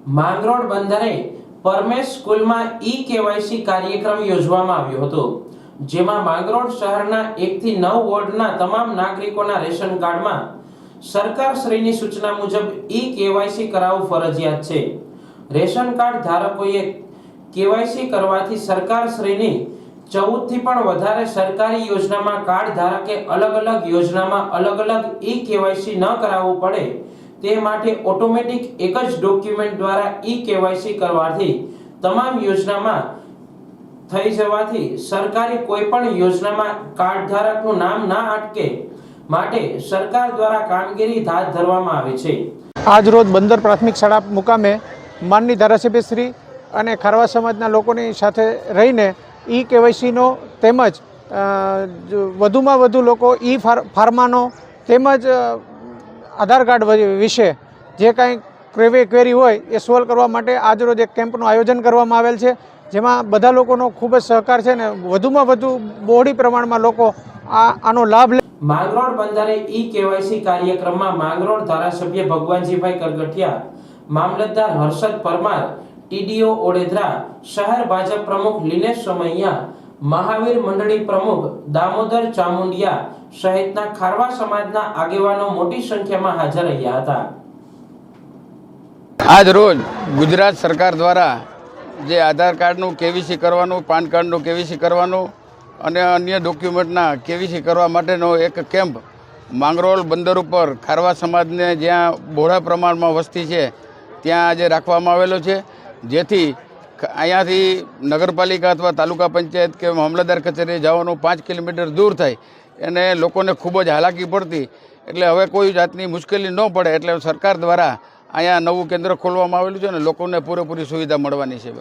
માંગરોળ બંદરે પરમેશ સ્કૂલમાં ઈ-કેવાયસી કાર્યક્રમ યોજવામાં આવ્યો હતો, જેમાં માંગરોળ શહેરના 1 થી 9 વોર્ડના તમામ નાગરિકોના રેશન કાર્ડમાં સરકારશ્રીની સૂચના મુજબ ઈ-કેવાયસી કરાવવું ફરજિયાત છે। રેશન કાર્ડ ધારકોએ કેવાયસી કરવાથી સરકારશ્રીની 14 થી પણ વધારે સરકારી યોજનામાં કાર્ડ ધારકે અલગ-અલગ યોજનામાં અલગ-અલગ ઈ-કેવાયસી ન કરાવવું પડે તે માટે ઓટોમેટિક એક જ ડોક્યુમેન્ટ દ્વારા ઈ-કેવાયસી કરવાથી તમામ યોજનામાં થઈ જવાથી સરકારી કોઈ પણ યોજનામાં કાર્ડ ધારકનું નામ ના અટકે માટે સરકાર દ્વારા કામગીરી હાથ ધરવામાં આવી છે। આજ રોજ બંદર પ્રાથમિક શાળા મુકામે માનની ધારાસભ્યશ્રી અને ખારવા સમાજના લોકોની સાથે રહીને ઈ-કેવાયસીનો તેમજ વધુમાં વધુ લોકો ફાર્માનો તેમજ આધાર કાર્ડ વિશે જે કાંઈ ક્વેરી હોય એ સોલ્વ કરવા માટે આજરોજ એક કેમ્પનું આયોજન કરવામાં આવેલ છે, જેમાં બધા લોકોનો ખૂબ જ સહકાર છે ને વધુમાં વધુ બહોળી પ્રમાણમાં લોકો આનો લાભ લે। માંગરોળ બંદરે ઈ-કેવાયસી કાર્યક્રમમાં માંગરોળ ધારાસભ્ય ભગવાનજીભાઈ કરગઠિયા, મામલતદાર હર્ષદ પરમાર, ટીડીઓ ઓડેદરા, શહેર ભાજપ પ્રમુખ લીનેશ સોમૈયા, મહાવીર મંડળી પ્રમુખ દામોદર ચામુંડિયા સહિતના ખારવા સમાજના આગેવાનો મોટી સંખ્યામાં હાજર રહ્યા હતા। આજ રોજ ગુજરાત સરકાર દ્વારા જે આધાર કાર્ડનું કેવીસી કરવાનું, પાન કાર્ડનું કેવીસી કરવાનું અને અન્ય ડોક્યુમેન્ટના કેવીસી કરવા માટેનો એક કેમ્પ માંગરોળ બંદર ઉપર ખારવા સમાજને જ્યાં બહોળા પ્રમાણમાં વસ્તી છે ત્યાં આજે રાખવામાં આવેલો છે, જેથી અહીંયાથી નગરપાલિકા અથવા તાલુકા પંચાયત કે મામલતદાર કચેરી જવાનું 5 કિલોમીટર દૂર થાય અને લોકોને ખૂબ જ હાલાકી પડતી, એટલે હવે કોઈ જાતની મુશ્કેલી ન પડે એટલે સરકાર દ્વારા અહીંયા નવું કેન્દ્ર ખોલવામાં આવેલું છે અને લોકોને પૂરેપૂરી સુવિધા મળવાની છે।